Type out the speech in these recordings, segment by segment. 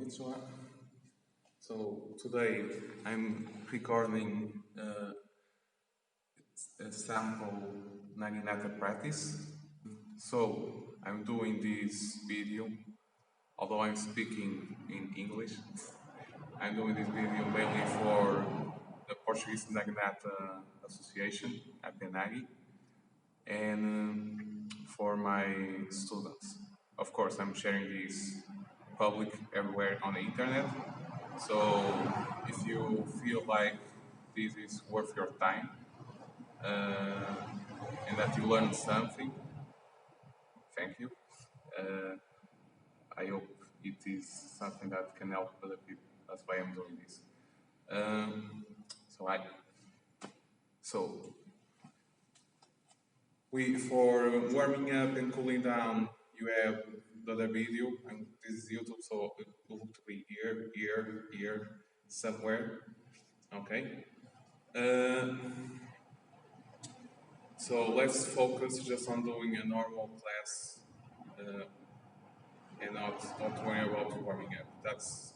Konnichiwa. So today I'm recording a sample Naginata practice. So I'm doing this video, although I'm speaking in English. I'm doing this video mainly for the Portuguese Naginata Association at Penagi and for my students. Of course, I'm sharing this public everywhere on the internet. So if you feel like this is worth your time uh, and that you learned something, thank you. Uh, I hope it is something that can help other people. That's why I'm doing this. Um, so I so we for warming up and cooling down, you have the other video, and this is YouTube, so it will look to be here, somewhere. Okay. Uh, so let's focus just on doing a normal class uh, and not worry about warming up. That's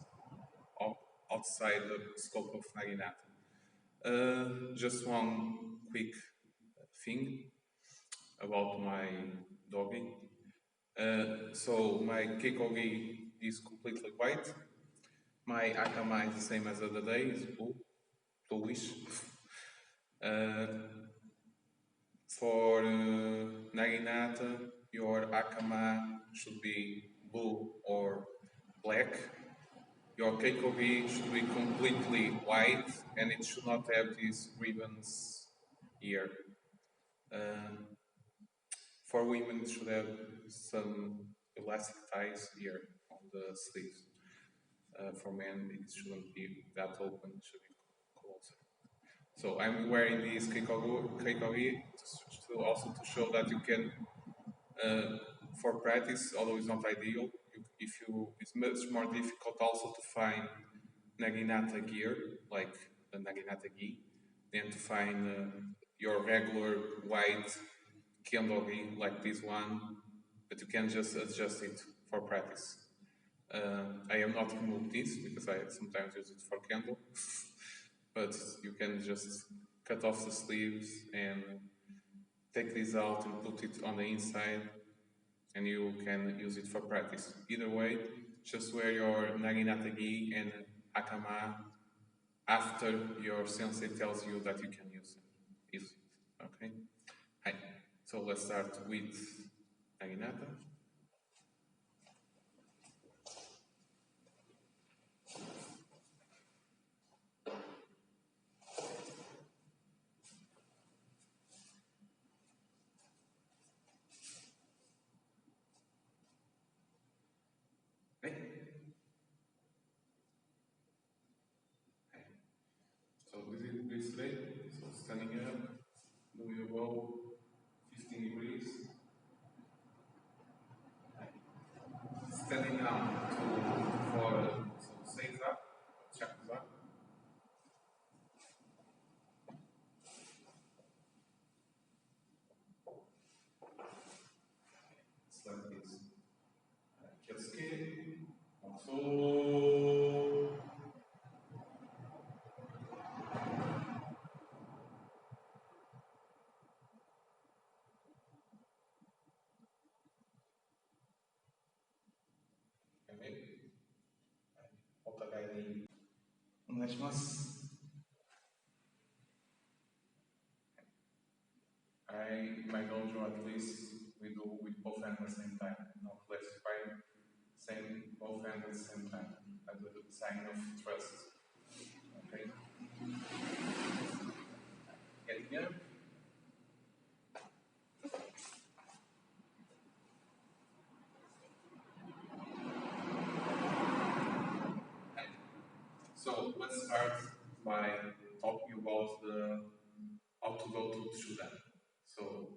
outside the scope of Naginata. Just one quick thing about my doggy. So my keiko is completely white. My akama is the same as the other day, it's bluish. Uh, for Naginata, your akama should be blue or black. Your keiko should be completely white and it should not have these ribbons here. For women, it should have some elastic ties here on the sleeves. For men, it shouldn't be that open, it should be closer. So I'm wearing this keikogi to also to show that you can, for practice, although it's not ideal, it's much more difficult also to find Naginata gear, like the Naginata gi, than to find your regular white kendo gi, like this one, but you can just adjust it for practice. I have not removed this because I sometimes use it for kendo, but you can just cut off the sleeves and take this out and put it on the inside and you can use it for practice. Either way, just wear your Naginata gi and akama after your sensei tells you that you can use it. Okay? Hi. So let's start with Naginata. So this is great. So standing up, move your bow 15 degrees. Standing down for Seiza, Shakuza. It's like this. Kyosuke. Also. My dojo at least we do with both hands at the same time, not classifying, same both hands at the same time, as a sign of trust. Okay? Getting up. So let's start by talking about how to go to Chudan. So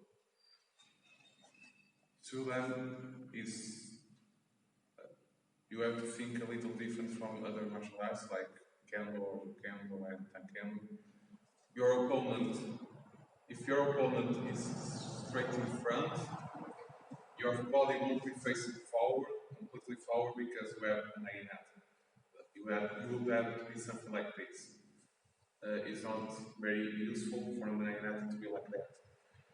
Chudan is you have to think a little different from other martial arts like kendo and taekwondo. Your opponent, if your opponent is straight in front, your body won't be facing forward, completely forward because you have an naginata. you would have to be something like this. It's not very useful for Naginata to be like that.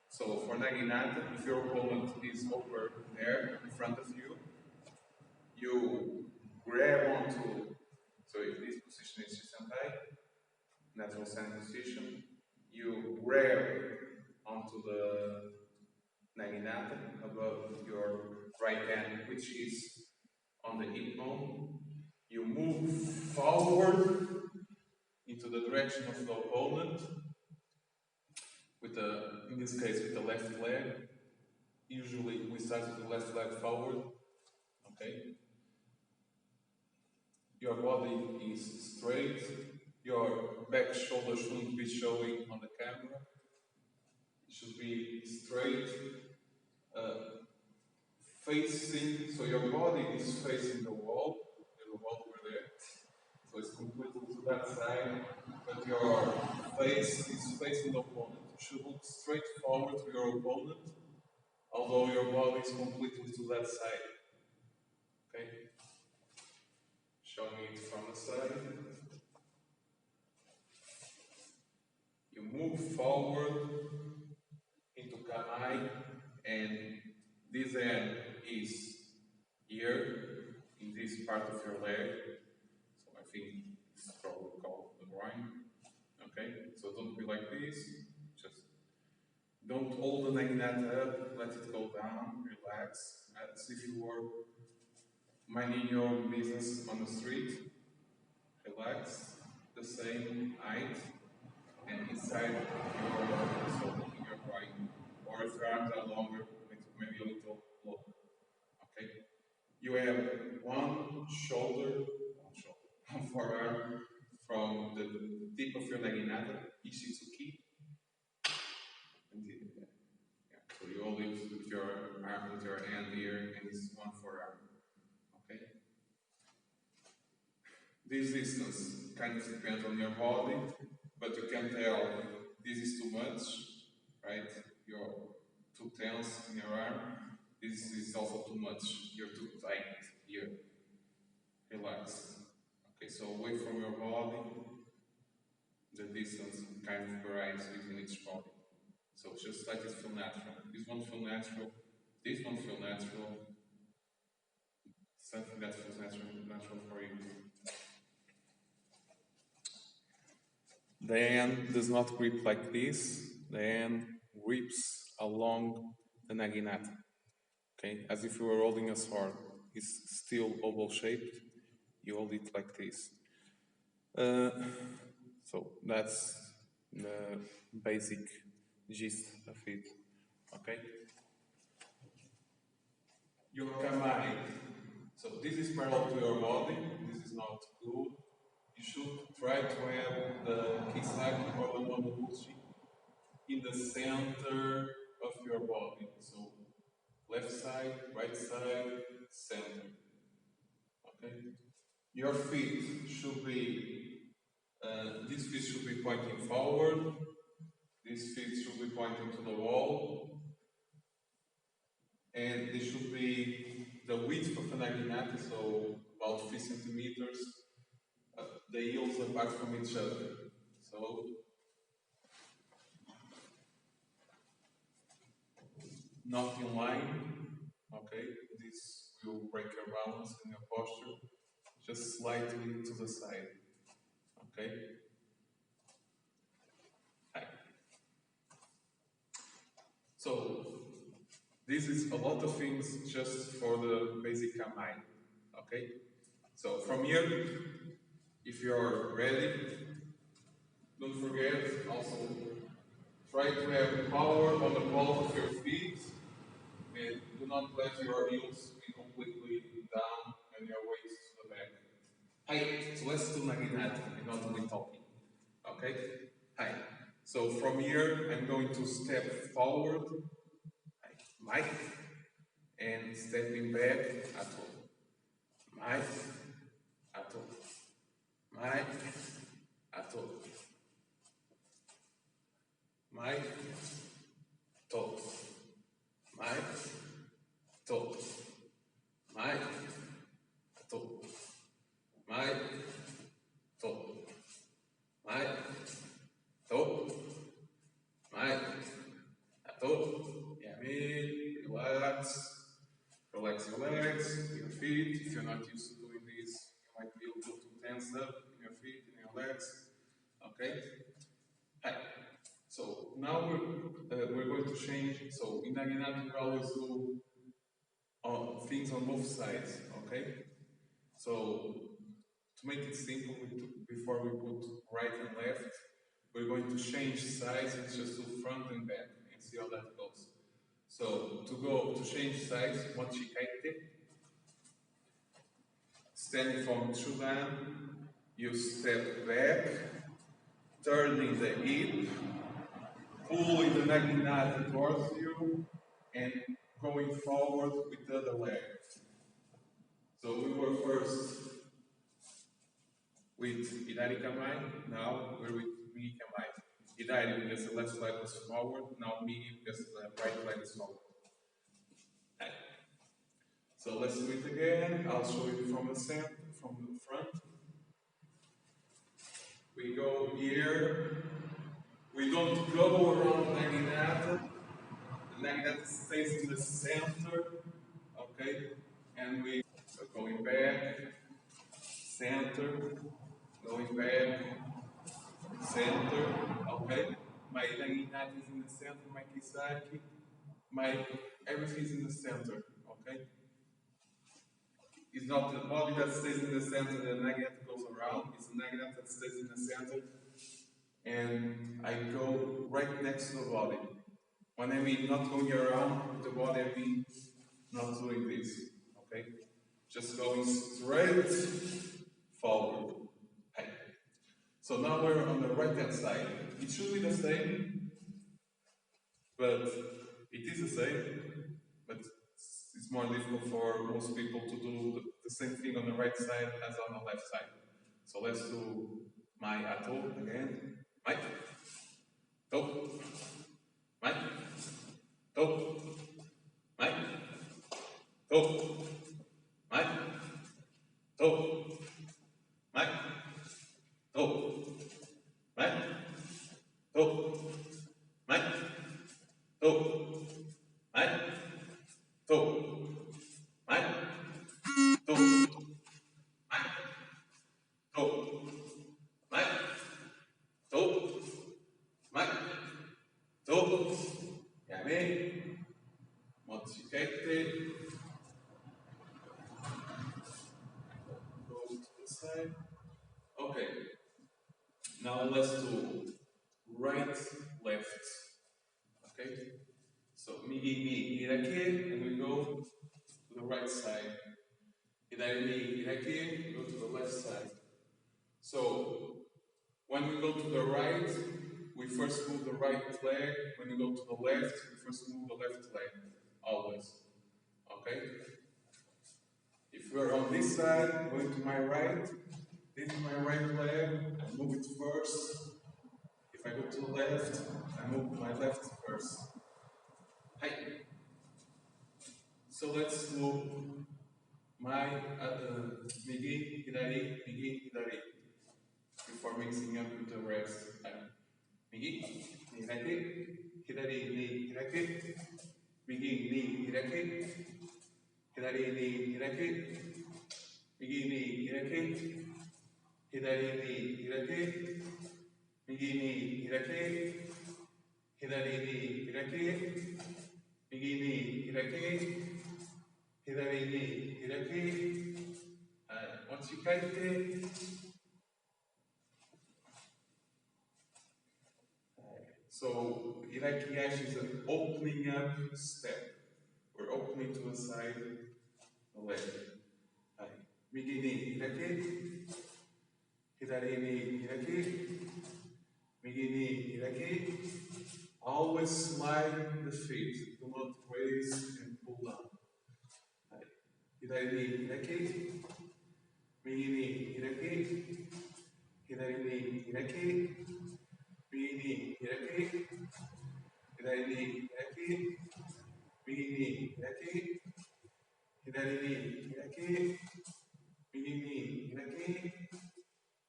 So for Naginata, if your opponent is over there in front of you, you grab onto, so if this position is Shisantai, natural standing position, you grab onto the Naginata above your right hand, which is on the hip bone. You move forward into the direction of the opponent, with the, in this case, with the left leg. Usually we start with the left leg forward, okay? Your body is straight, your back shoulder shouldn't be showing on the camera. It should be straight, facing, so your body is facing the wall. There's a wall over there. So it's completely to that side, but your face is facing the opponent. You should look straight forward to your opponent, although your body is completely to that side. Okay? Showing it from the side. You move forward into Kamae, and this end is here, in this part of your leg. So I think it's probably called the groin. Okay? So don't be like this. Just don't hold the Naginata up, let it go down, relax, as if you were minding your own business on the street. Relax, the same height, and inside your groin. Or if your arms are longer, maybe a little lower. Okay? You have one forearm from the tip of your Naginata, Ishitsuki. So you hold it with your arm, with your hand here, and it's one forearm. Okay? This distance kind of depends on your body, but you can tell this is too much, right? You're too tense in your arm. This is also too much. You're too tight here. Relax. Okay, so away from your body, the distance kind of varies within each body. So just let it feel natural. This one feel natural. This one feel natural. Something that feels natural for you. The hand does not grip like this. The hand grips along the Naginata. Okay, as if you were holding a sword. It's still oval shaped. You hold it like this. So that's the basic gist of it. Okay? Your Kamae. So this is parallel to your body. This is not good. You should try to have the kisaki or the uchi in the center of your body. So left side, right side, center. Okay? Your feet should be, these feet should be pointing forward. These feet should be pointing to the wall. And they should be the width of an Naginata, so about 3 centimeters, the heels apart from each other. So, not in line, okay? This will break your balance and your posture, just slightly to the side, okay? Hi. So, this is a lot of things just for the basic Kamae, okay? So, from here, if you're ready, don't forget also try to have power on the ball of your feet and do not let your heels be completely down and your waist to the back. Hi, so let's do Naginata and not only talking. Okay? Hi. So from here I'm going to step forward, Mike, and stepping back, Ato. Mike, Ato. Mike, Ato. Mike, to. Mike, to. Mike, to. Mike, relax your legs, your feet. If you're not used to doing this, you might be a little too tense up in your feet, in your legs. Okay? Hi. So now we're going to change. So in Naginata, we always do things on both sides. Okay? So to make it simple, before we put right and left, we're going to change sides and just do front and back and see how that goes. So to change sides, mochi kaite, standing from Chudan, you step back, turning the hip, pulling the Naginata towards you, and going forward with the other leg. So we were first with Idari Kamae, now we're with Migi Kamae. Idari because the left leg was forward, now Migi because the right leg is forward. Okay. So let's do it again. I'll show you from the center, from the front. We go here. We don't go around Naginata. The Naginata stays in the center. Okay? And we are going back, center, going back, center. Okay? My Naginata is in the center, my Kisaki, my everything is in the center. Okay? It's not the body that stays in the center, the Naginata goes around. It's the Naginata that stays in the center. And I go right next to the body. When I mean not going around with the body, I mean not doing this. Okay? Just going straight forward. Okay. So now we're on the right hand side. It should be the same, but it is the same, but it's more difficult for most people to do the same thing on the right side as on the left side. So let's do my ato again. Mike. Go. Mike. Go. Mike. Go. Mike. Go. Mike. Go. Mike. Go. Mike. Go. Mike. Go. Mike. Go. Mike. Go. Mike. Go. Mike. Go. Yame. Mochikete. Go to the side. Okay. Now let's do right, left. Okay? So migi ni irake, and we go to the right side. Hidari ni irake, go to the left side. So when we go to the right, we first move the right leg. When we go to the left, we first move the left leg. Always. Okay? If we're on this side, going to my right, this is my right leg, I move it first. If I go to the left, I move my left first. Hi. So let's do my migi, hidari, before mixing up with the rest. Migi, ni hirake, hidari ni hirake, migi ni hirake, hidari ni hirake, migi ni hirake, hidari ni hirake, migi ni hirake, hidari ni hirake, migi ni hirake, hidari ni hirake, mochikaite. So Iraki Ashi is an opening up step. We're opening to the side, the leg. Migi ni hirake, hidari ni hirake, migi ni hirake. Always slide the feet. Do not raise and pull down. Hidari ni hirake, migi ni hirake, hidari ni hirake, migi ni hirake, hidari ni hirake, migi ni hirake, hidari ni hirake, migi ni hirake,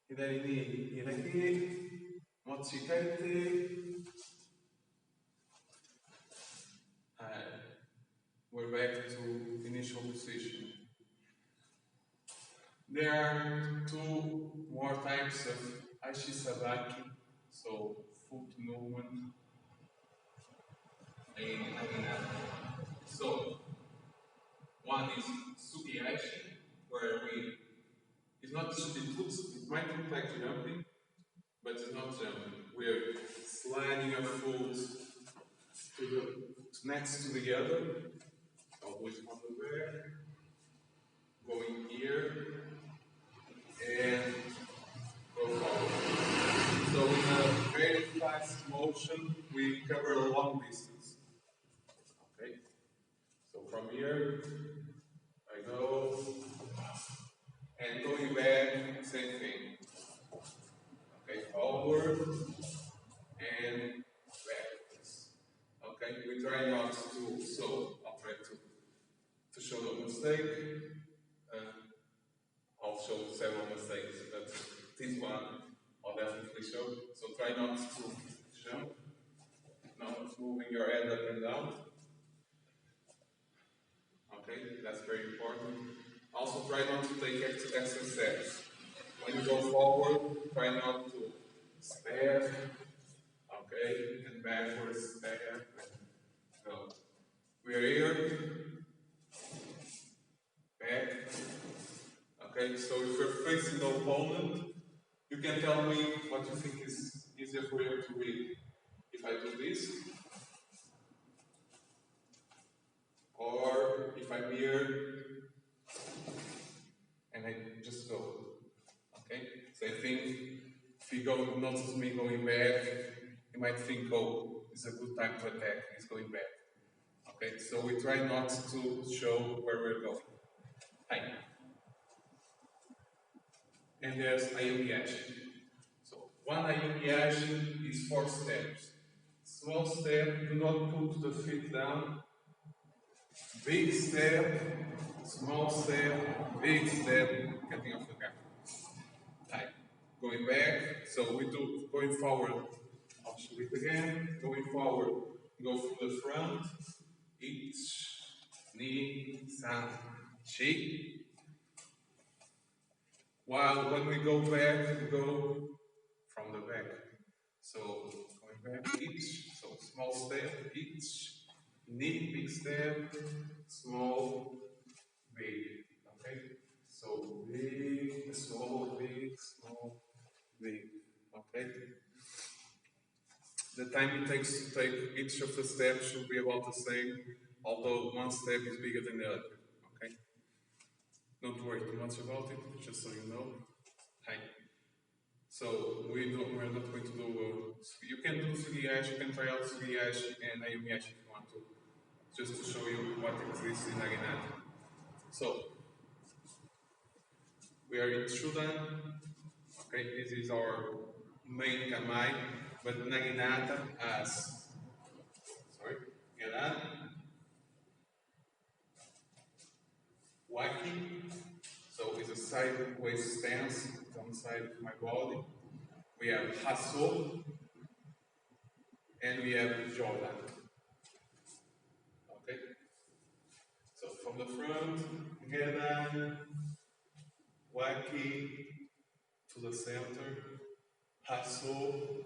hidari ni hirake, mochikaite. we're back to initial position. There are two more types of Ashi sabaki, so foot movement in Naginata. So one is Furiage, where it's not, it might look like jumping, but it's not jumping. We're sliding our foot next to the other, always on the back, going here, and go forward. So in a very fast motion, we cover a long distance. Okay? So from here, I go, and going back, same thing. Okay, forward, and backwards. Okay, we try not to, so I'll try to show the mistake. I'll show several mistakes, but this one I'll definitely show. So try not to jump, not moving your head up and down. Okay, that's very important. Also try not to take extra steps. When you go forward, try not to step, okay, and backwards, step, go. We're here, back. Okay, so if you're facing the opponent, you can tell me what you think is easier for you to read. If I do this, or if I'm here and I just go. Okay, so I think if you notice me going back, you might think, oh, it's a good time to attack, he's going back. Okay, so we try not to show where we're going. Hi. And there's Ashi. So one Ashi is 4 steps. Small step, do not put the feet down. Big step, small step, big step, getting off the ground. Time. Going back, so we do going forward. I'll show it again. Going forward, go through the front. Ich, ni, san, chi. While when we go back, we go from the back. So going back, each, so small step, each, knee, big step, small, big. Okay? So big, small, big, small, big. Okay? The time it takes to take each of the steps should be about the same, although one step is bigger than the other. Okay? Don't worry too much about it, just so you know. Hi. So we're not going to do, you can do Furiage, you can try out Furiage and Ayumiyashi if you want to, just to show you what exists in Naginata. So, we are in Chudan, okay, this is our main Kamae, but Naginata has, Gedan, Waki, so it's a sideways stance, it's on the side of my body. We have Hasso, and we have Jogeburi. Okay? So from the front, Gedan, Waki to the center, Hasso,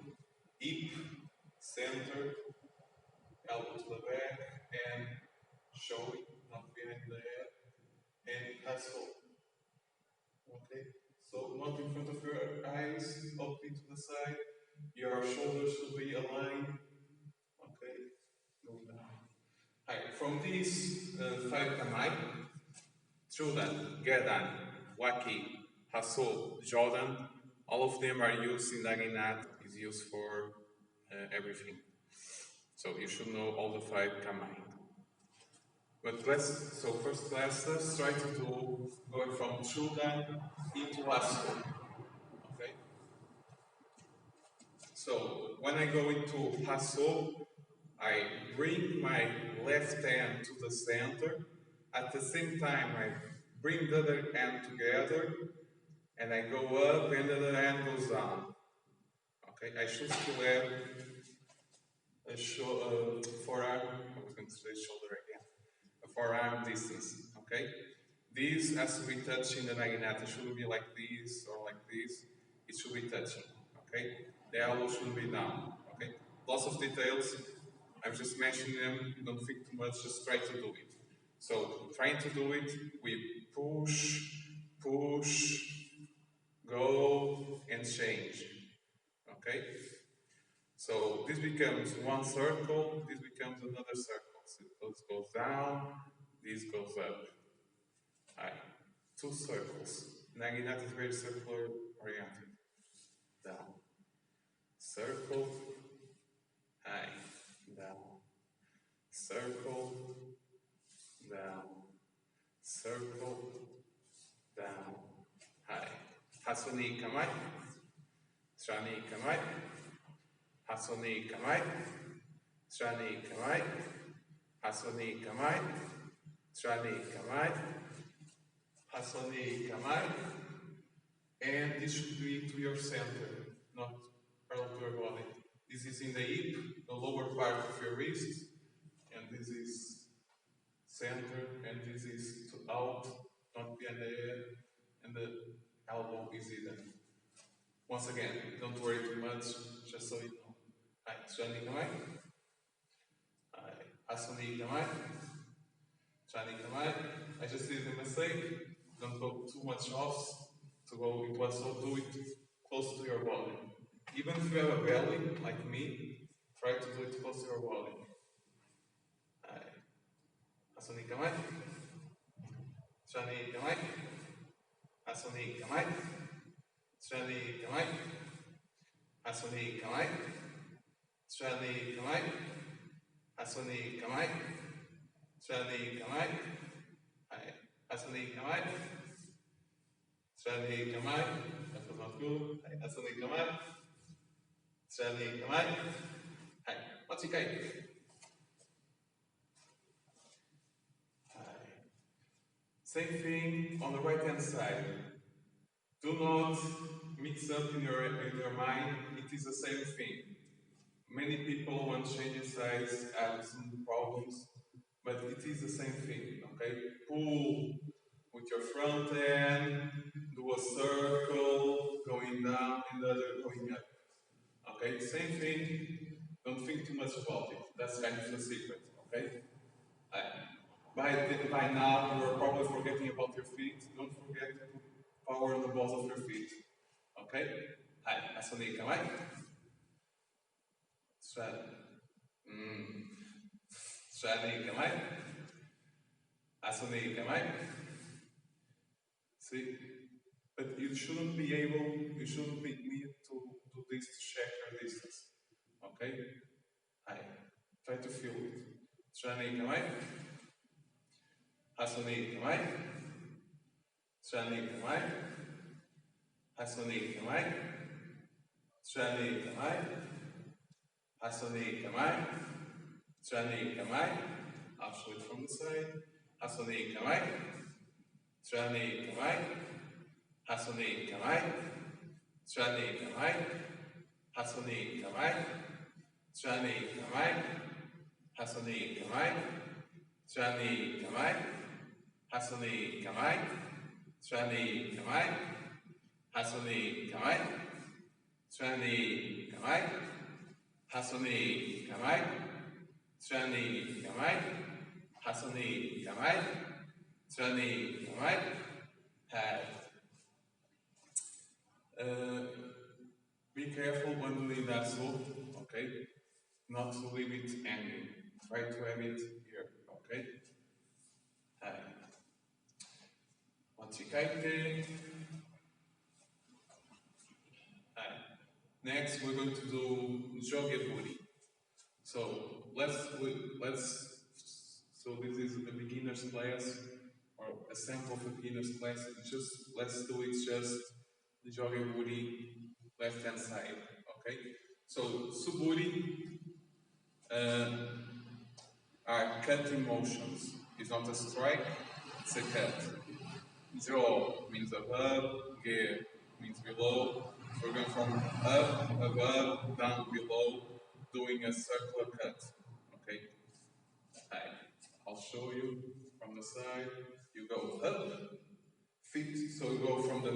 hip, center, elbow to the back, and showing, not behind the head, and Hasso. Okay? So not in front of your eyes, open to the side, your shoulders should be aligned. Okay? Going down. Right. From these 5 Kamae, Chudan, Gedan, Waki, Hasso, Jodan, all of them are used in Naginata, is used for everything. So you should know all the 5 Kamae. But first let's try to do going from Chudan into Hasso. Okay? So when I go into Hasso, I bring my left hand to the center. At the same time, I bring the other hand together, and I go up, and the other hand goes down. Okay, I should still have a forearm. I was going to say shoulder again. A forearm distance. Okay, this has to be touching the naginata. It shouldn't be like this or like this. It should be touching. Okay, the elbow should be down. Okay, lots of details. I'm just mentioning them. Don't think too much. Just try to do it. So trying to do it, we push, push, go, and change. Okay. So this becomes one circle, this becomes another circle. So this goes down, this goes up. Right. Two circles. Naginata is very circular oriented. Down. Circle, high, down. Circle, down. Circle, down, high. Hasso ni Kamae. Shani Kamae. Hasso ni Kamae. Shani Kamae. Hasso ni Kamae. Shani Kamae. Hasso ni Kamae. And this should be to your center, not parallel to your body. This is in the hip, the lower part of your wrist, and this is center, and this is to out, not behind the head, and the elbow is hidden. Once again, don't worry too much, just so you know. Shani Kamae. Hasso ni Kamae. Shani Kamae. I just did a mistake. Don't go too much off. To go, it was so do it close to your body. Even if you have a belly, like me, try to do it close to your body. Hasso ni Kamae. Shani Kamae. Hasso ni Kamae. Shani Kamae. Hasso ni Kamae. Shani Kamae. Hasso ni Kamae. Shani Kamae. Hasso ni Kamae. Shani Kamae. That was not good. Hasso ni Kamae. Shani Kamae. What's your keiko? Same thing on the right hand side. Do not mix up in your mind. It is the same thing. Many people, when changing size, have some problems, but it is the same thing. Okay, pull with your front end, do a circle, going down, and the other going up. Okay, same thing. Don't think too much about it. That's kind of the secret. Okay. By now, you are probably forgetting about your feet. Don't forget to power the balls of your feet. Okay? Hasso ni Kamae. Shani Kamae. Hasso ni Kamae. See? But you shouldn't be need to do this to check your distance. Okay? Try to feel it. Shani Kamae. Hasso ni Kamae. Shani Kamae. Hasso ni Kamae. Shani Kamae. Hasso ni Kamae. Shani Kamae. I'll show it from the side. Hasso ni Kamae. Shani Kamae. Hasso ni Kamae. Shani Kamae. Hasso ni Kamae. Shani Kamae. Hasso ni Kamae. Shani Kamae. Hasso ni Kamae. Shani Kamae. Hasso ni Kamae. Shani Kamae. Hasso ni Kamae. Shani Kamae. Hasso ni Kamae. Shani Kamae. Be careful when doing that so, okay? Not to leave it hanging. Try to have it here, okay? Keiko. Next, we're going to do Jogeburi. So so this is a beginner's class or a sample of a beginner's class. Let's do it just the Jogeburi left hand side. Okay. So suburi are cutting motions. It's not a strike, it's a cut. Jo means above, ge means below. We're going from up, above, down, below, doing a circular cut. Okay? I'll show you from the side. You go up, feet, so you go from the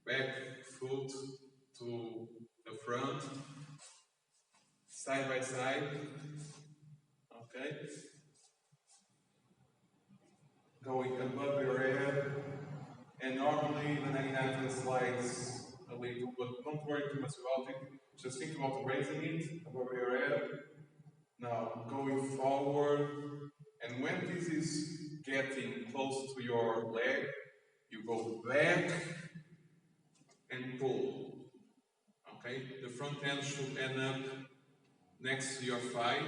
back foot to the front, side by side, okay? Going above your head, and normally the Naginata slides a little, but don't worry too much about it. Just think about raising it above your head. Now going forward, and when this is getting close to your leg, you go back and pull. Okay? The front end should end up next to your thigh,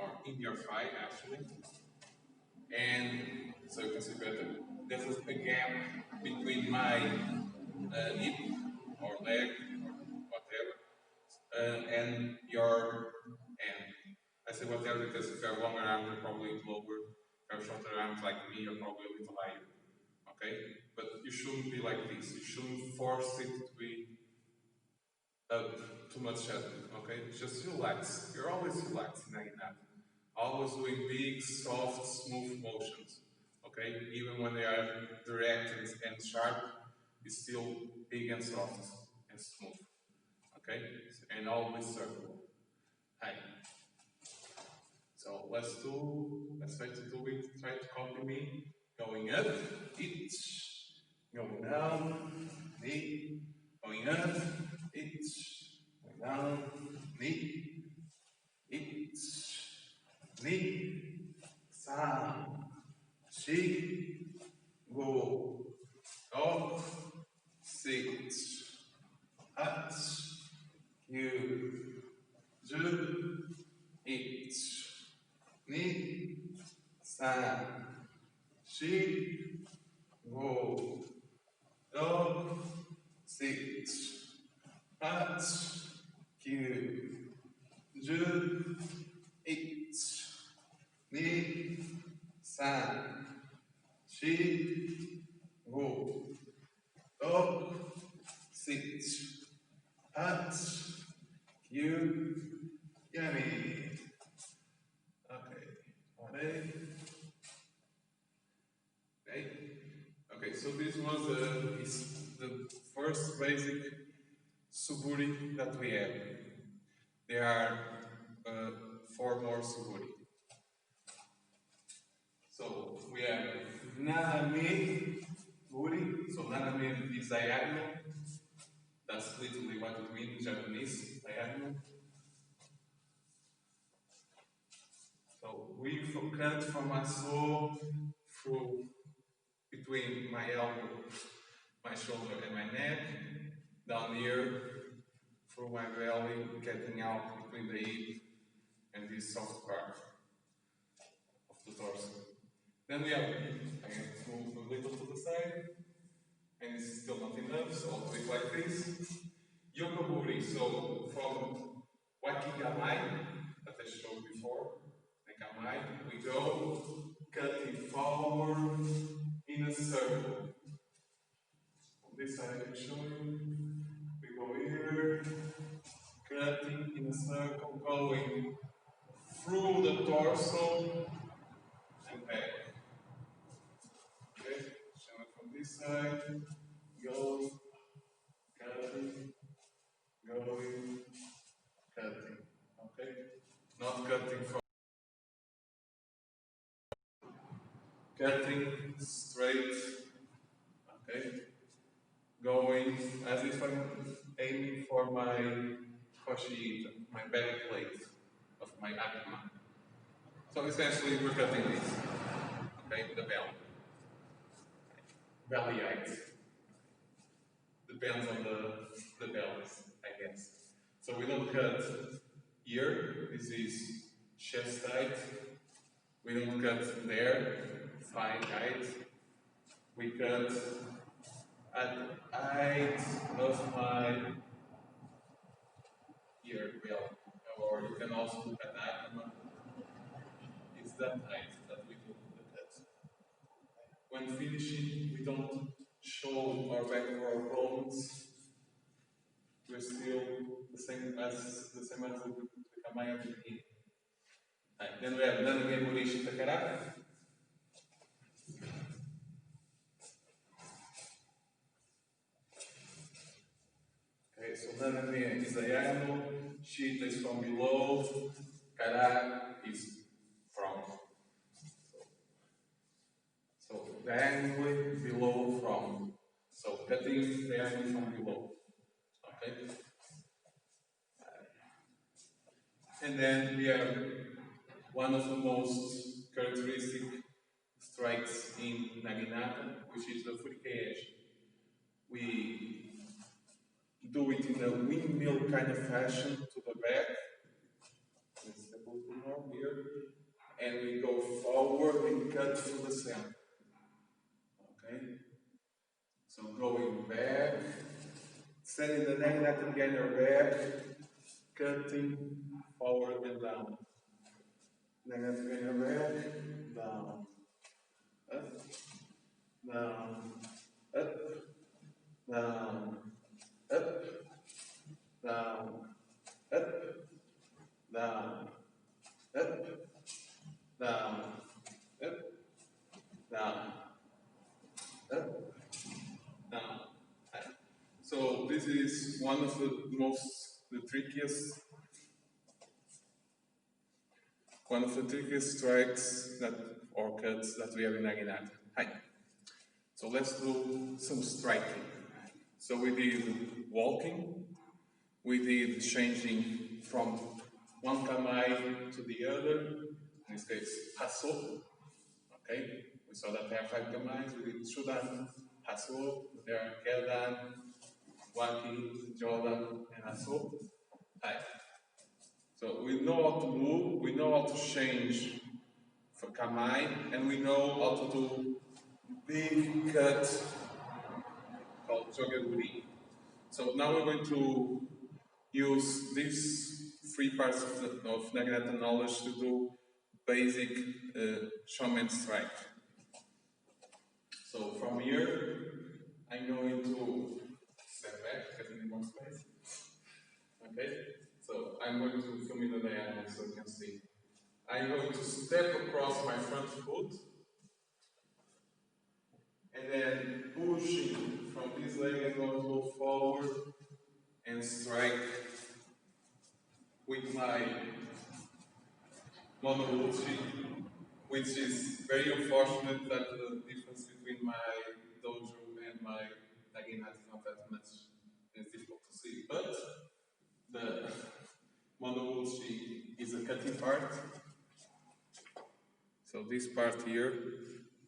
or in your thigh actually. And so you can see better. There's a gap between my hip or leg or whatever and your hand. I say whatever because if you have longer arms, you're probably lower. If you have shorter arms like me, you're probably a little higher. Okay? But you shouldn't be like this. You shouldn't force it to be too much head. Okay? Just relax. You're always relaxed in Naginata. Always doing big, soft, smooth motions. Okay? Even when they are direct and sharp, it's still big and soft and smooth. Okay? And always circle. Hi. So let's try to do it, try to copy me. Going up, itch. Going down, knee. Going up, itch. Going down, knee. Itch. Knee. San. Shi. Go. Up. Six. Hat. You. Ju. Itch. Ni, san, shi, go, do, six, hat, kyu, ju, ich, ni, san, shi, go, do, six, hat, kyu, yummy. Okay, so this was is the first basic suburi that we have. There are 4 more suburi. So we have naname suburi. So naname is diagonal. That's literally what it means in Japanese, diagonal. So we cut from Hasso through between my elbow, my shoulder and my neck, down here through my belly, getting out between the hip and this soft part of the torso. Then we have, I have to move a little to the side, and it's still not enough, so I'll do it like this. Jogeburi, so from Kamae that I showed before, Kamae, we go cutting forward in a circle. On this side I can show you. We go here, cutting in a circle, going through the torso and back. Okay, show it from this side, going, cutting, going, cutting. Okay, not cutting from cutting straight, okay, going as if I'm aiming for my koshi, my back plate of my akuma. So essentially we're cutting this, okay, the belly height. Depends on the bellies, I guess. So we don't cut here, this is chest height. We don't cut there, thigh height. We cut at the height of my ear belt, or you can also look at akuma. It's that height that we do the cut. When finishing, we don't show our back of our bones. We're still the same as the Kamae of the beginning. Then we have Naginata Shitakara. Okay, so Naname is diagonal, Shita is from below, Kara is from. So diagonally below from. So cutting diagonally from below. Okay? And then we have one of the most characteristic strikes in Naginata, which is the Furiage. We do it in a windmill kind of fashion to the back. Let's have a little more here. And we go forward and cut through the center. Okay? So going back, sending the Naginata behind our back, cutting forward and down. Naginata behind our back, down. Up, down, up, down, up, down, up, down, up, down, up, down, up, down. So this is one of the trickiest strikes or cuts that we have in Naginata. Hi. So let's do some striking. So we did walking, we did changing from one Kamae to the other, in this case, Hasso. Okay, we saw that there are 5 Kamaes, we did Chudan, Hasso, there are Kedan, Waki, Jogeburi, and Hasso. Hi. So we know how to move, we know how to change for Kamae, and we know how to do big cut called Jogeburi. So now we're going to use these 3 parts of Naginata knowledge to do basic Shomen strike. So from here, I'm going to step back because I need more space. Okay, so I'm going to film in the diagonal so you can see. I'm going to step across my front foot and then pushing from this leg, I'm going to go forward and strike with my uchi, which is very unfortunate that the difference between my dojo and my Naginata is not that much. It's difficult to see, but the uchi is a cutting part. So this part here,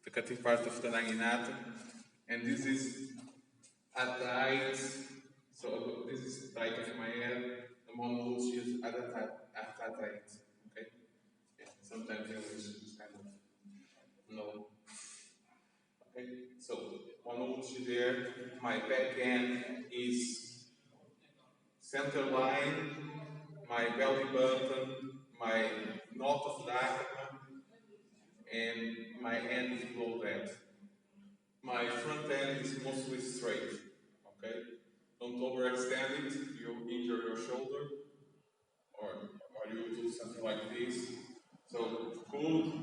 the cutting part of the Naginata, and this is a tight. So this is tight of my head. The uchi is at a tight. Okay. Yeah, sometimes English is kind of no. Okay. So uchi there. My back end is center line. My belly button. My knot of diaphragm. And my end is below that. My front end is mostly straight, okay? Don't overextend it, you'll injure your shoulder, or you do something like this. So good,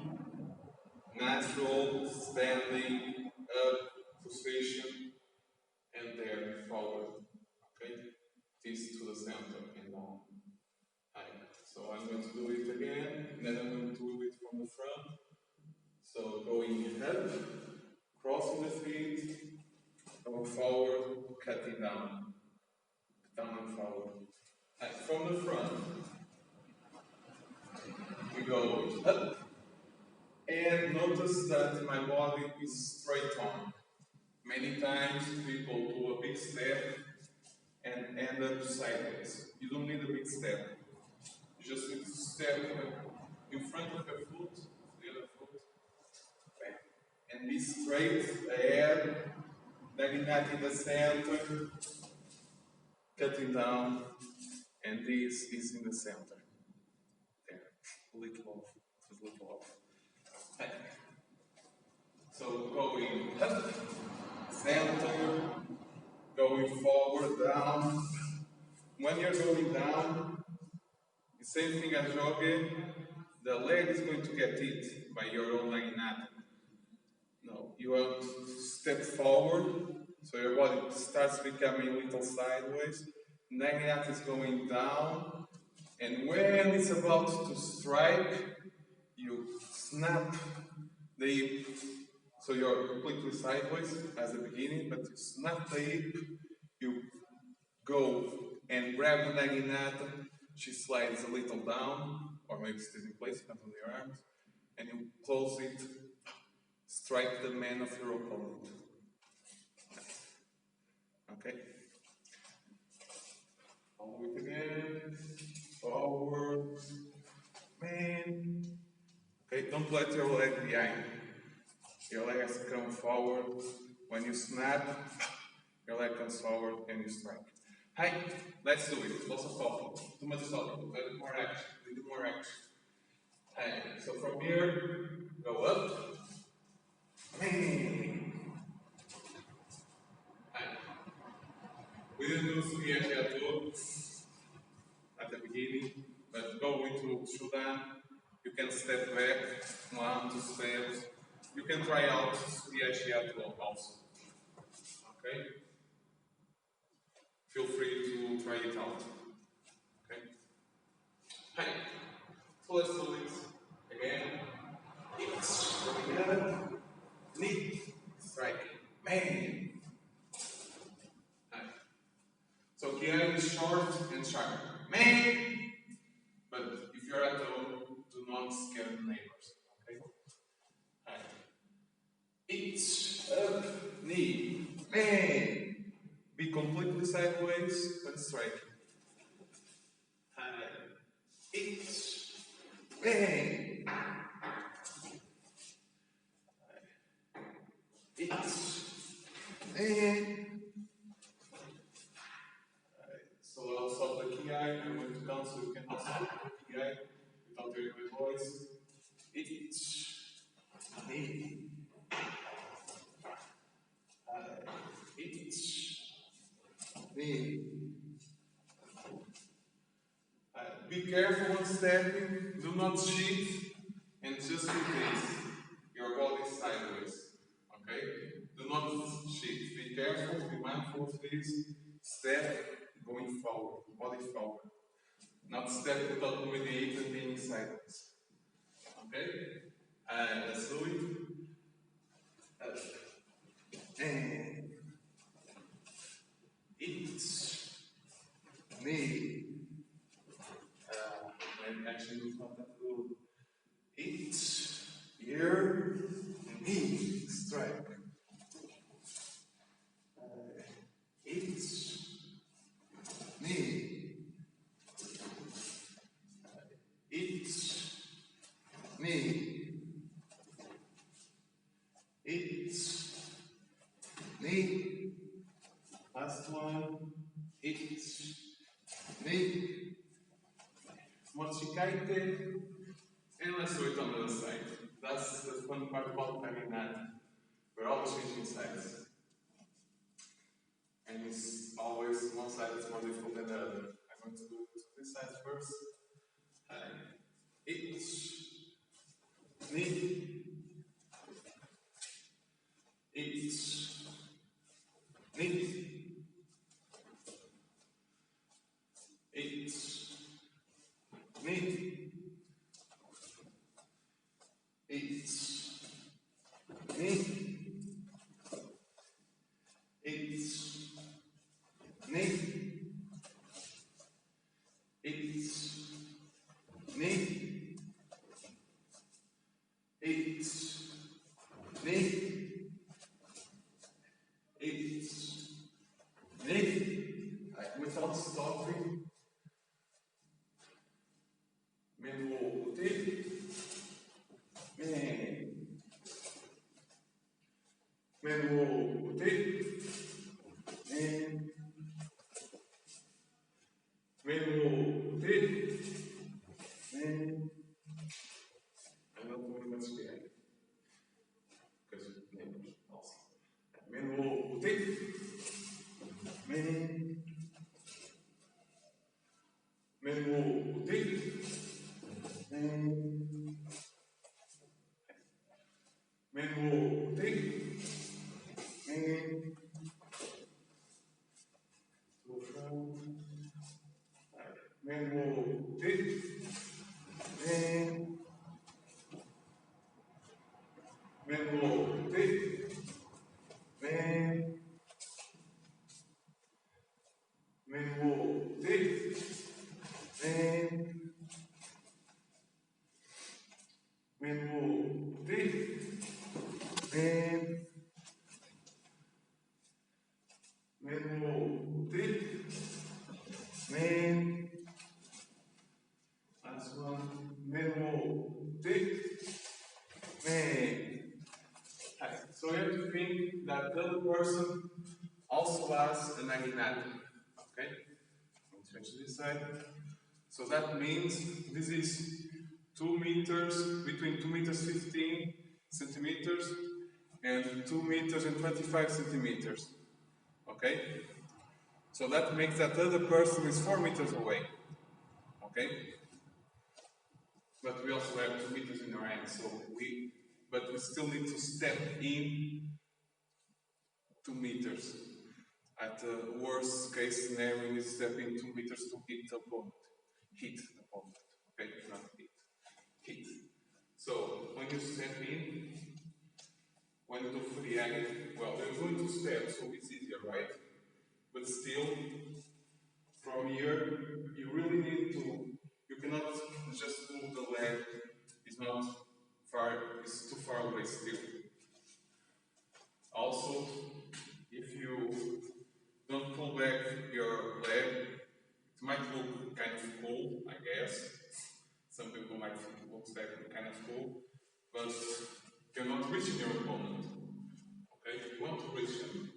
natural, standing, up, position, and there, forward, okay? This to the center and down. So I'm going to do it again, and then I'm going to do it from the front. So going up, crossing the feet, going forward, cutting down and forward. And from the front, we go up, and notice that my body is straight on. Many times people do a big step and end up sideways. You don't need a big step. You just need to step in front of your foot, the other foot, and be straight ahead, Naginata in the center, cutting down, and this is in the center. There, a little off. Okay. So going up, center, going forward, down. When you're going down, the same thing as jogging, the leg is going to get hit by your own Naginata. No, you have to step forward, so your body starts becoming a little sideways. Naginata is going down, and when it's about to strike, you snap the hip. So you're completely sideways as the beginning, but you snap the hip, you go and grab the Naginata, she slides a little down, or maybe stays in place, depends on your arms, and you close it, strike the man of your opponent. Okay? Follow it again, forward, man. Okay, don't let your leg behind. Your leg has to come forward. When you snap, your leg comes forward and you strike. Hi, let's do it. Lots of talking. Too much talking. Let it more action. We do more action. Hi. So from here, go up. Hi. We didn't do Furiage at the beginning, but go into Chudan. You can step back, 1, 2 steps. You can try out Furiage also. Okay? Feel free to try it out. Okay? Hi. So let's do it again. It's together. Knee. Strike. Man. Hi. So Kiai is short and sharp. Man. But if you're at home, do not scare the neighbors. Okay? Hi. It's up. Knee. Man. Be completely sideways and strike. Hi. It's man. It's man. So I'll stop the key eye. I'm going to count so you can also stop the key eye without hearing my voice. It's me. It's me. Be careful when stepping. Do not cheat and just release your body sideways. Okay? Do not cheat. Be careful. Be mindful of this. Step going forward. Body forward. Not step without moving the hips and being sideways. Okay? Let's do it. And it's me. Actually, it's not that good. It's here. Me. Strike. It's me. It's me. It's me. Last one. It's me. Mochikaite. And let's do it on the other side. That's the fun part about Naginata. We're always changing sides. And it's always one side is more difficult than the other. I'm going to do it to this side first. It's me. It's me. It's me. It's me. It's me. It's me. It's me. It's me. Without stopping. Menu uchi. Menu uchi. Menu uchi. I'm not doing much behind because neighbors also. Menu uchi. Menu uchi. Menmo uchi. Men. Last one. Menmo uchi. Men. So you have to think that the other person also has a naginata. Okay? Let's switch to this side. So that means this is 2 meters, between 2 meters 15 centimeters and 2 meters and 25 centimeters. Okay? So that makes that other person is 4 meters away. Okay? But we also have 2 meters in our hand, so but we still need to step in 2 meters. At the worst case scenario, we step in 2 meters to hit the opponent. Hit the opponent. Okay? Not hit. Hit. So when you step in, when you do Furiage, well, you're going to step, so it's easier, right? But still, from here, you really need to, you cannot just move the leg, it's not far, it's too far away still. Also, if you don't pull back your leg, it might look kind of cool, I guess. Some people might think it looks like kind of cool, but you're not reaching your opponent. Okay, you want to reach them.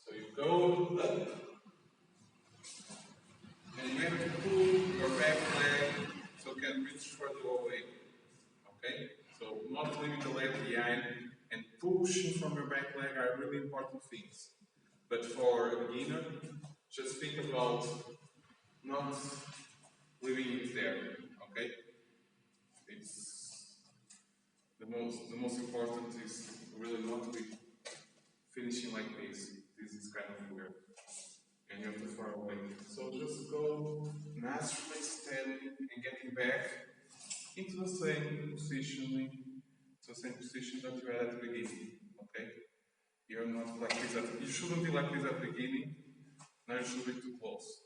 So you go up, and you have to pull your back leg so you can reach further away. Okay? So not leaving the leg behind and pushing from your back leg are really important things. But for a beginner, just think about not leaving it there. Okay? It's the most important is really not to be finishing like this. This is kind of weird. And you're too far away. So just go naturally steady and getting back into the same position that you had at the beginning. Okay? You're not like this you shouldn't be like this at the beginning, now you should be too close.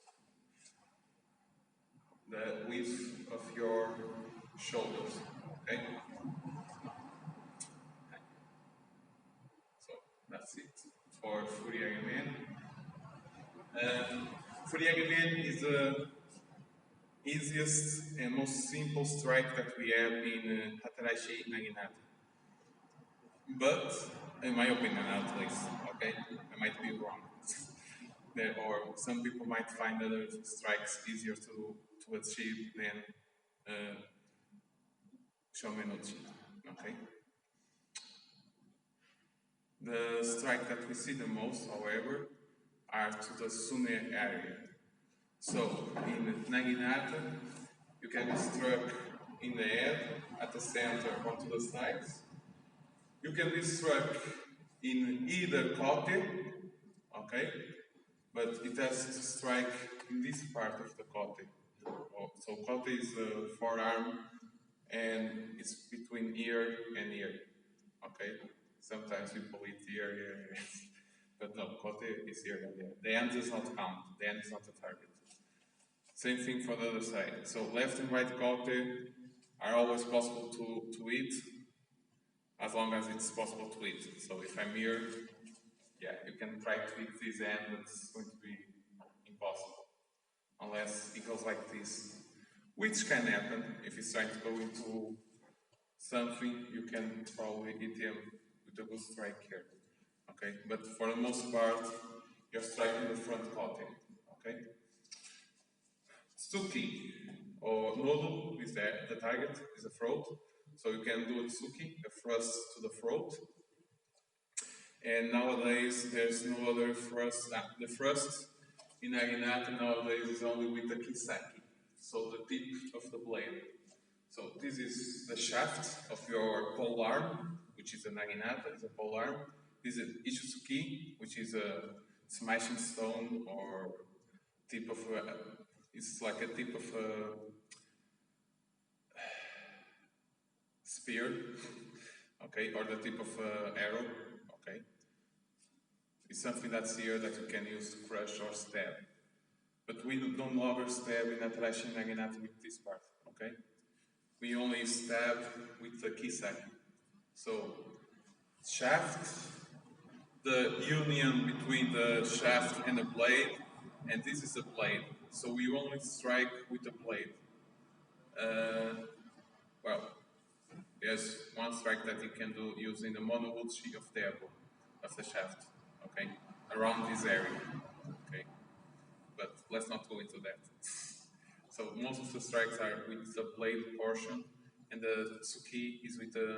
The width of your shoulders. Okay? So that's it for Furiage Man. Furiage Man is the easiest and most simple strike that we have in Atarashii Naginata. But, in my opinion at least, okay, I might be wrong. Or some people might find other strikes easier to achieve than Shomen uchi, okay? The strike that we see the most, however, are to the sune area. So, in Naginata, you can be struck in the head, at the center, or to the sides. You can be struck in either kote, okay? But it has to strike in this part of the kote. So kote is the forearm, and it's between ear and ear, okay? Sometimes people eat ear, but no, kote is ear and ear. The hand does not count, the hand is not a target. Same thing for the other side. So left and right kote are always possible to eat, as long as it's possible to eat. So if I'm here, yeah, you can try to eat this end, but it's going to be impossible. Unless it goes like this. Which can happen. If he's trying to go into something, you can probably hit him with a good strike here. Okay? But for the most part, you're striking the front kote. Okay? Tsuki, or noodle, is the target, is the throat. So you can do a tsuki, a thrust to the throat. And nowadays, there's no other thrust. The thrust in Naginata nowadays is only with the kisaki, so the tip of the blade. So this is the shaft of your pole arm, which is a Naginata, is a pole arm. This is Ichitsuki, which is a smashing stone or tip of it's like a tip of a spear, okay, or the tip of an arrow, okay. It's something that's here that you can use to crush or stab. But we don't longer stab in Atarashii Naginata with this part, okay? We only stab with the kisaki. So, shaft, the union between the shaft and the blade, and this is a blade. So we only strike with the blade. Well, there's one strike that you can do using the mono uchi of the elbow, of the shaft, okay, around this area, okay. But let's not go into that. So most of the strikes are with the blade portion, and the tsuki is with the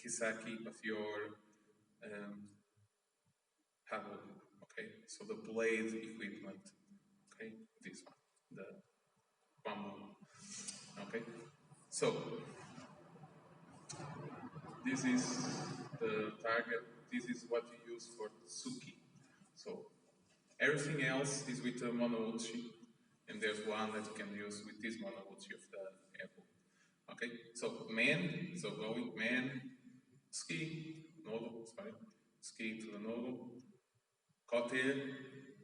kisaki of your habo, okay. So the blade equipment, okay, this one, the bamboo, okay. So this is the target. This is what you use for tsuki. So everything else is with the monouchi, and there's one that you can use with this monouchi of the apple. Okay, so man, so going man, ski, nodo, sorry, ski to the nodo, kote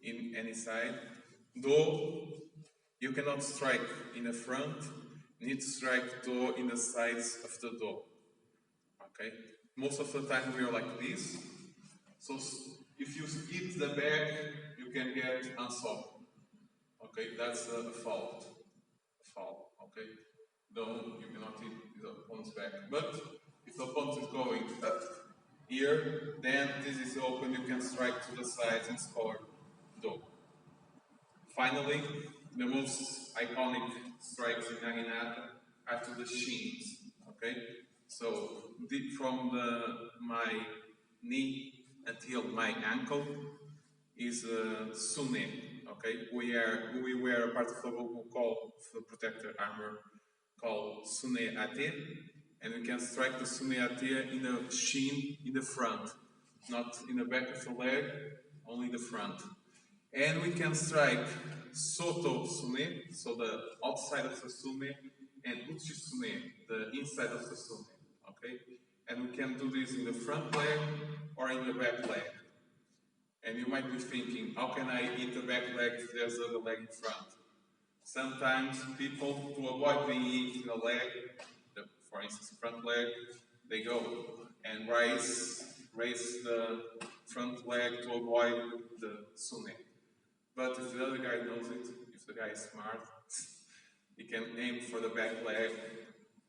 in any side. Do, you cannot strike in the front, you need to strike do in the sides of the do. Okay, most of the time we are like this. So if you hit the back, you can get unsolved. Okay, that's a fault. A foul. Okay, no, you cannot hit the opponent's back. But if the opponent is going up here, then this is open. You can strike to the sides and score do. Finally, the most iconic strikes in Naginata are to the shins. Okay, so from my knee until my ankle is sune. Okay, we wear a part of the book called the protector armor called sune ate, and we can strike the sune ate in the shin in the front, not in the back of the leg, only the front. And we can strike soto sune, so the outside of the sune, and uchi sune, the inside of the sune. Okay, and we can do this in the front leg or in the back leg. And you might be thinking, how can I hit the back leg if there's the leg in front? Sometimes people, to avoid being hit in the leg, for instance, front leg, they go and raise the front leg to avoid the sune. But if the other guy knows it, if the guy is smart, he can aim for the back leg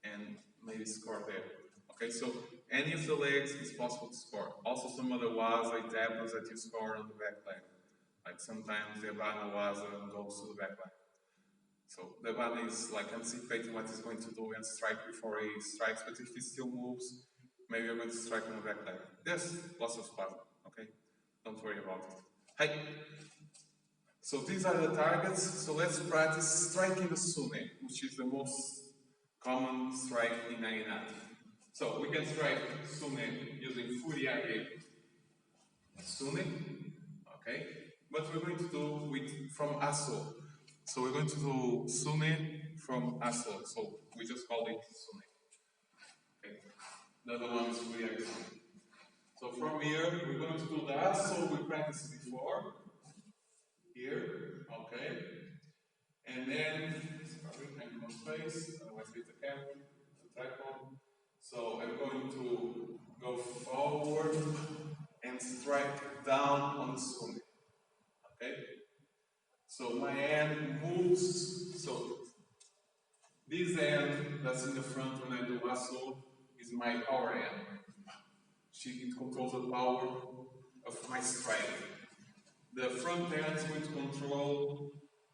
and maybe score there. Okay, so any of the legs is possible to score. Also some other waza, it happens that you score on the back leg. Like sometimes the Abana waza goes to the back leg. So the Abana is like anticipating what he's going to do and strike before he strikes, but if he still moves, maybe you're going to strike on the back leg. There's lots of waza, okay? Don't worry about it. Hey! So these are the targets, so let's practice striking the sune, which is the most common strike in Naginata. So we can strike sune using Furiage sune, okay? But we're going to do from Hasso. So we're going to do sune from Hasso. So we just call it sune. Okay. The other one is Furiage sune. So from here, we're going to do the Hasso we practiced before. Here, okay. And then, sorry, I'm in space, otherwise with the camera, the tripod. So I'm going to go forward and strike down on the sune. Okay? So my hand moves. So this hand that's in the front when I do Hasso is my power hand. It controls the power of my strike. The front hand is going to control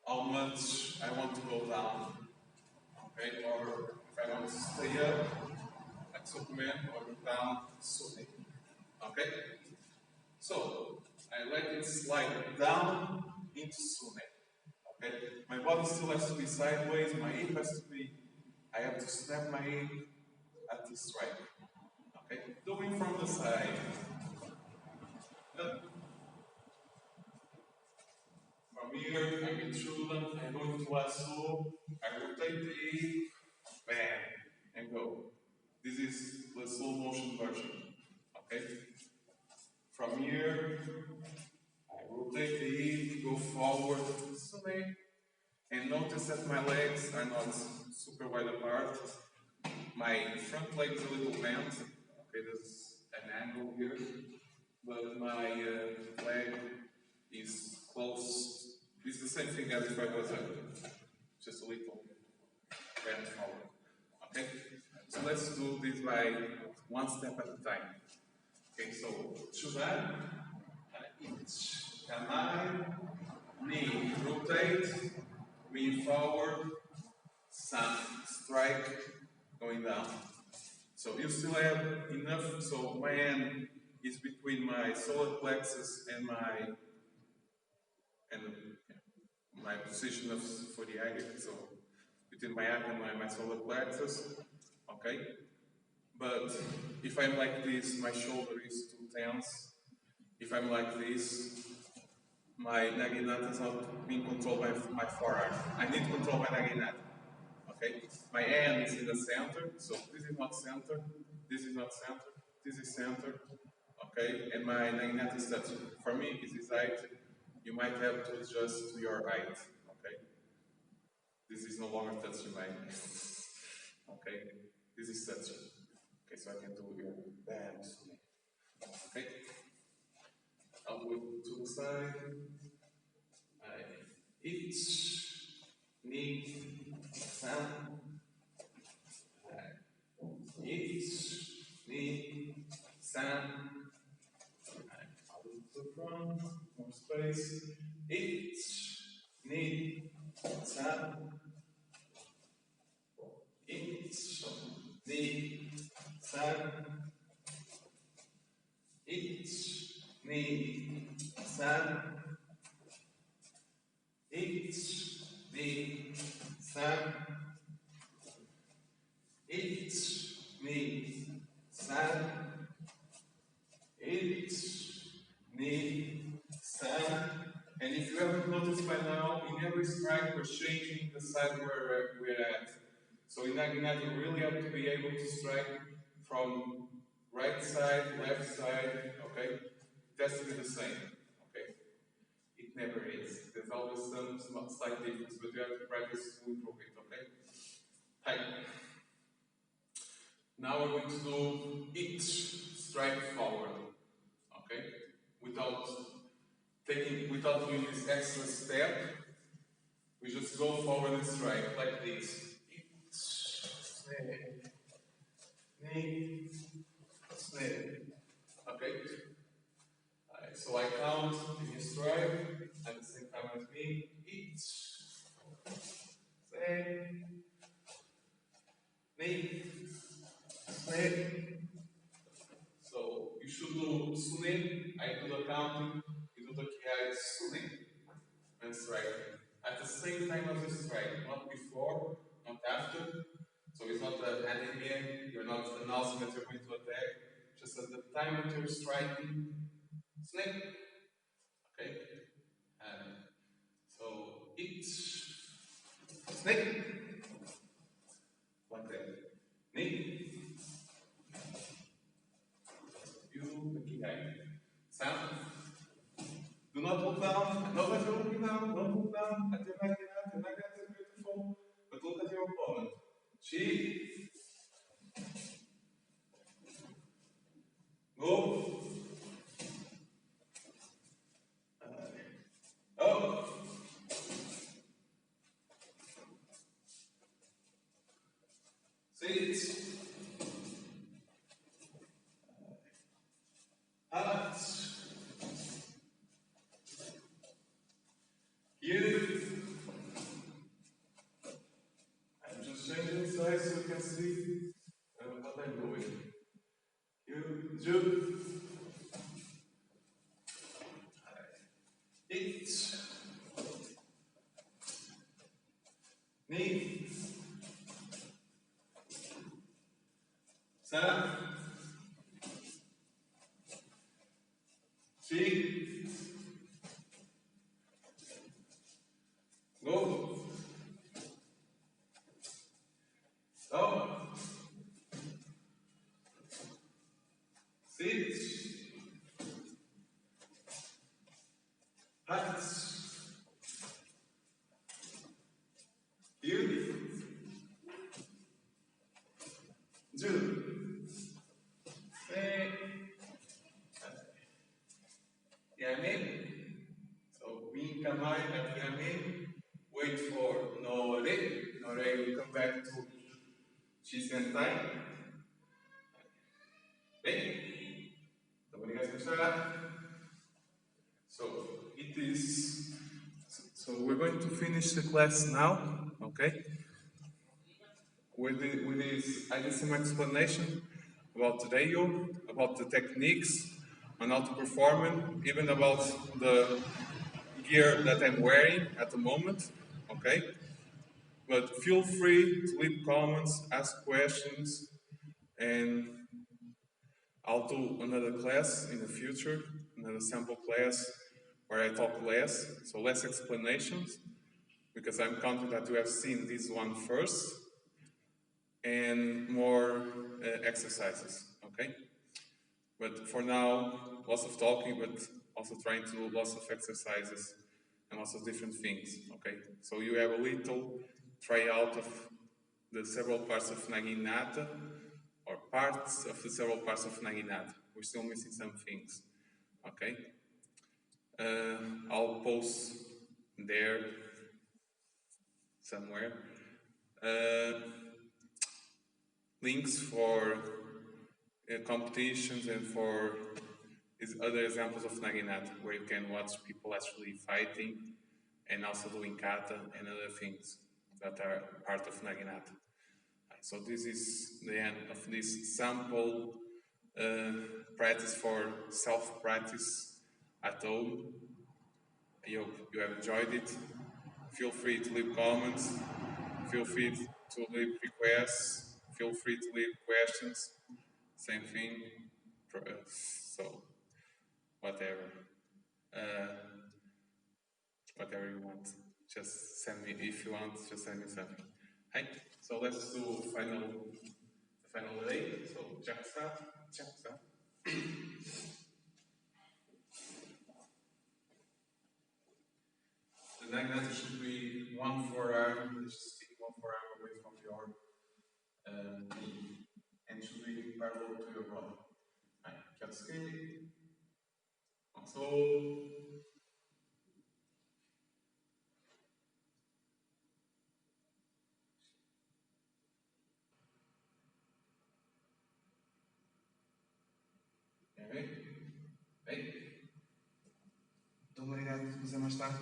how much I want to go down. Okay? Or if I want to stay up, like Superman, or down, sune. Okay? So, I let it slide down into sune. Okay? My body still has to be sideways, my hip has to be, I have to snap my hip at the strike. Okay? Doing from the side. From here, I'm in Chudan, I'm going to Hasso, I rotate the hip, bam, and go. This is the slow motion version. Okay? From here, I rotate the hip, go forward, sune, and notice that my legs are not super wide apart. My front leg is a little bent. Okay, there's an angle here. but my leg is close. It's the same thing as if I was up, just a little bent forward. Okay? So let's do this by one step at a time. Okay, so Chudan, each Kamae, knee rotate, lean forward, sun, strike, going down. So you still have enough, so my hand is between my solar plexus and my position of Furiage, so between my arm and my solar plexus, okay? But if I'm like this, my shoulder is too tense. If I'm like this, my Naginata is not being controlled by my forearm. I need to control my Naginata. Okay? My hand is in the center, so this is not center, this is not center, this is center. Okay? And my Naginata is touching. For me, this is height. You might have to adjust to your height. Okay? This is no longer touching my okay? This is touching. Okay, so I can do your band. Okay? I'll move to the side. Each knee, sun. Each knee, sun. I'll move to the front, more space. Each knee, sun. Each knee, sun. Each knee, sun. Each knee, sun. Each knee, sun. Each knee, sun. And if you haven't noticed by now, in every strike we're changing the side where we're at. So in Naginata you really have to be able to strike from right side, left side, okay? It has to be the same, okay? It never is. There's always some slight difference, but you have to practice to improve it, okay? Hi. Now we're going to do each strike forward, okay? Without doing this extra step, we just go forward and strike like this. Each, snake, knee, snake. Okay? Alright, so I count in a strike at the same time as me. Each, snake, knee, snake. So you should do sune. I do the counting. You do the kiai sune and strike. At the same time as you strike, not before, not after. So it's not an anime, you're not announcing that you're going to attack, just at the time that you're striking, snake. Okay? So each snake, like that. Knee. You, the kiai. Sound. Do not look down. Not that you're looking down. Don't look down at your Naginata. Your Naginata is beautiful, but look at your opponent. She. Go. Oh. Sit. Out. You. I'm just changing size so you can see what I'm doing. You. Ju. Each. Knee. Sam. She. Go. Stop. Sit. Hat. You. Do. Say. Kamae at Yami. Wait for Nore. Nore will come back to Shisentai. Bem, obrigado por estar. So it is. So we're going to finish the class now, okay? With this, I did some explanation about the reiho, about the techniques, on how to perform it, even about the gear that I'm wearing at the moment, okay? But feel free to leave comments, ask questions, and I'll do another class in the future, another sample class where I talk less, so less explanations, because I'm confident that you have seen this one first, and more exercises, okay? But for now, lots of talking, but also trying to do lots of exercises and lots of different things, okay? So you have a little tryout of the several parts of Naginata, or parts of the several parts of Naginata. We're still missing some things, okay? I'll post there somewhere links for competitions and for other examples of Naginata, where you can watch people actually fighting and also doing kata and other things that are part of Naginata. So this is the end of this sample practice for self-practice at home. I hope you have enjoyed it. Feel free to leave comments. Feel free to leave requests. Feel free to leave questions. Same thing. So, whatever. Whatever you want. Just send me, if you want, just send me something. Hey, so let's do the final day. So, já está. The Naginata should be one forearm, just keep one forearm away from your knee, and should be parallel to your body. Katsuki, so, okay, hey, obrigado por fazer mais tarde.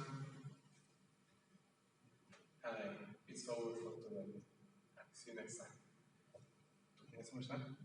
Hi, it's over for today. See you next time. Tu conhece mais tarde?